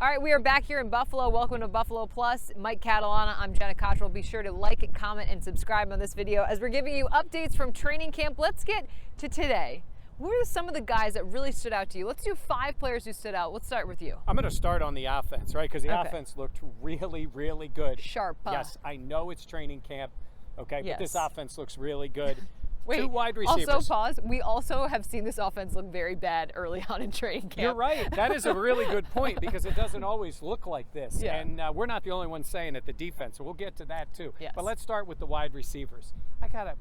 All right, we are back here in Buffalo. Welcome to Buffalo Plus. Mike Catalana, I'm Jenna Cottrell. Be sure to like, comment, and subscribe on this video as we're giving you updates from training camp. Let's get to today. What are some of the guys that really stood out to you? Let's do 5 players who stood out. Let's start with you. I'm going to start on the offense, right? Because the offense looked really, really good. Sharp. Yes, I know it's training camp, okay? Yes. But this offense looks really good. Wait, 2 wide receivers. Also, pause. We also have seen this offense look very bad early on in training camp. You're right. That is a really good point because it doesn't always look like this. Yeah. And we're not the only ones saying it, the defense. So we'll get to that too. Yes. But let's start with the wide receivers. I gotta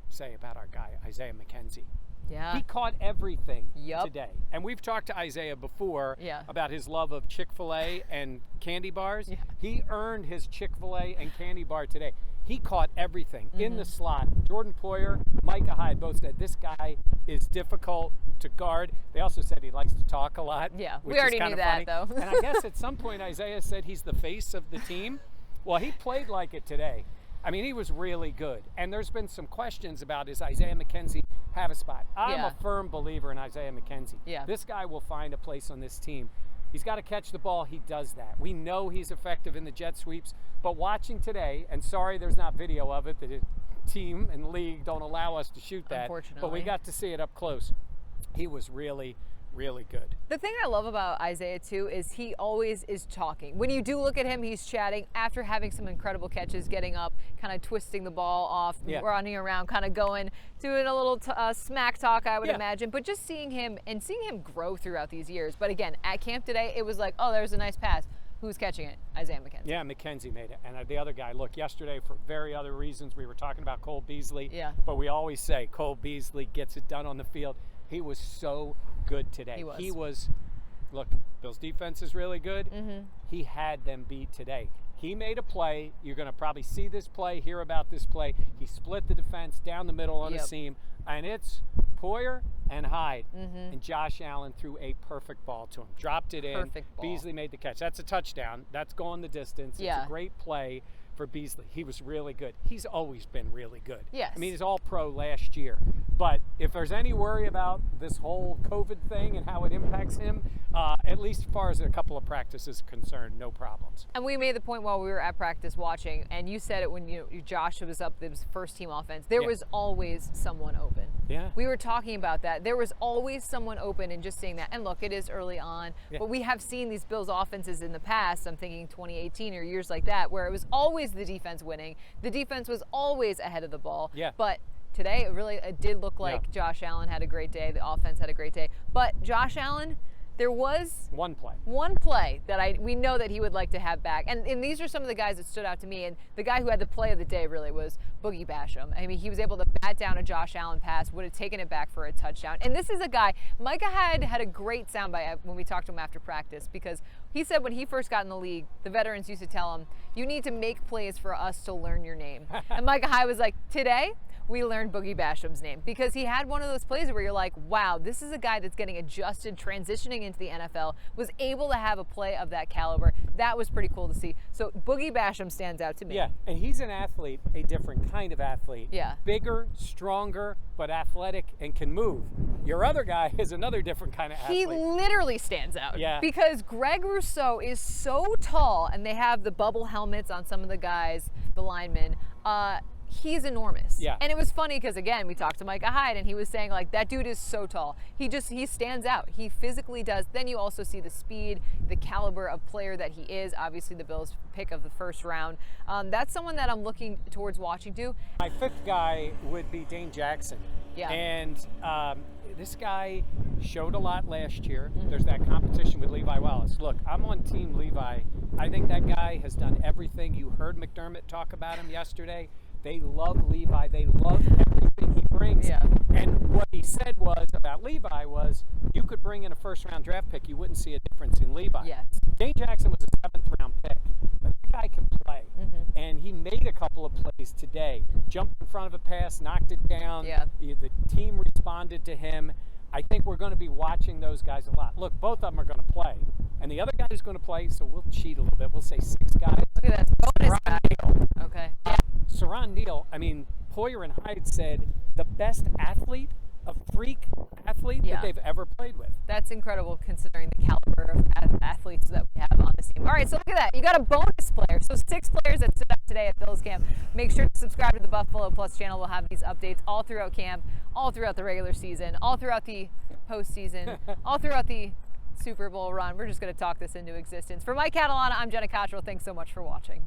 say about our guy, Isaiah Mckenzie. Yeah. He caught everything Yep. today. And we've talked to Isaiah before Yeah. about his love of Chick-fil-A and candy bars. Yeah. He earned his Chick-fil-A and candy bar today. He caught everything in the slot. Jordan Ployer, Micah Hyde both said this guy is difficult to guard. They also said he likes to talk a lot. Yeah, which we already is knew kinda that, funny. though. And I guess at some point Isaiah said he's the face of the team. Well, he played like it today. I mean, he was really good. And there's been some questions about, is Isaiah Mckenzie have a spot? I'm a firm believer in Isaiah Mckenzie. Yeah. This guy will find a place on this team. He's got to catch the ball. He does that. We know he's effective in the jet sweeps. But watching today, and sorry there's not video of it, the team and league don't allow us to shoot that. Unfortunately. But we got to see it up close. He was really, really good. The thing I love about Isaiah too is he always is talking. When you do look at him, he's chatting after having some incredible catches, getting up, kind of twisting the ball off, running around, kind of doing a little smack talk, I would imagine. But just seeing him grow throughout these years. But again, at camp today, it was like, oh, there's a nice pass. Who's catching it? Isaiah Mckenzie. Yeah, Mckenzie made it. And the other guy, look, yesterday for very other reasons, we were talking about Cole Beasley. Yeah. But we always say Cole Beasley gets it done on the field. He was so good today. He was. Look, Bill's defense is really good. He had them beat today. He made a play. You're going to probably see this play, hear about this play. He split the defense down the middle on the seam. And it's Ployer and Hyde. And Josh Allen threw a perfect ball to him. Dropped it in. Perfect ball. Beasley made the catch. That's a touchdown. That's going the distance. It's a great play for Beasley. He was really good. He's always been really good. Yes. I mean, he's all pro last year. But if there's any worry about this whole COVID thing and how it impacts him, at least as far as a couple of practices are concerned, no problems. And we made the point while we were at practice watching, and you said it when Josh was up, it was first team offense. There was always someone open. Yeah. We were talking about that. There was always someone open, and just seeing that. And look, it is early on, but we have seen these Bills offenses in the past. I'm thinking 2018 or years like that, where it was always the defense winning. The defense was always ahead of the ball. Yeah. But today, it did look like Josh Allen had a great day. The offense had a great day. But Josh Allen, there was one play that we know that he would like to have back. And these are some of the guys that stood out to me. And the guy who had the play of the day really was Boogie Basham. I mean, he was able to bat down a Josh Allen pass, would have taken it back for a touchdown. And this is a guy, Micah had a great soundbite when we talked to him after practice, because he said when he first got in the league, the veterans used to tell him, you need to make plays for us to learn your name. And Micah Hyde was like, today, we learned Boogie Basham's name, because he had one of those plays where you're like, wow, this is a guy that's getting adjusted, transitioning into the NFL, was able to have a play of that caliber. That was pretty cool to see. So Boogie Basham stands out to me. Yeah, and he's an athlete, a different kind of athlete. Yeah. Bigger, stronger, but athletic and can move. Your other guy is another different kind of athlete. He literally stands out. Yeah. Because Greg Rousseau is so tall, and they have the bubble helmets on some of the guys, the linemen. He's enormous. Yeah. And it was funny because, again, we talked to Micah Hyde, and he was saying, like, that dude is so tall. He stands out. He physically does. Then you also see the speed, the caliber of player that he is. Obviously, the Bills' pick of the first round. That's someone that I'm looking towards watching too. My 5th guy would be Dane Jackson. Yeah. And this guy showed a lot last year. There's that competition with Levi Wallace. Look, I'm on Team Levi. I think that guy has done everything. You heard McDermott talk about him yesterday. They love Levi. They love everything he brings. Yeah. And what he said about Levi was, you could bring in a first-round draft pick, you wouldn't see a difference in Levi. Yes. Dane Jackson was a 7th-round pick, but that guy can play. And he made a couple of plays today. Jumped in front of a pass, knocked it down. Yeah. The team responded to him. I think we're going to be watching those guys a lot. Look, both of them are going to play. And the other guy is going to play, so we'll cheat a little bit. We'll say 6 guys. Look at that bonus guy. Okay. Yeah. Saran Neal, I mean, Ployer and Hyde said the best athlete, a freak athlete that they've ever played with. That's incredible considering the caliber of athletes that we have All right, so look at that. You got a bonus player. So 6 players that stood out today at Bills camp. Make sure to subscribe to the Buffalo Plus channel. We'll have these updates all throughout camp, all throughout the regular season, all throughout the postseason, all throughout the Super Bowl run. We're just going to talk this into existence. For Mike Catalana, I'm Jenna Cottrell. Thanks so much for watching.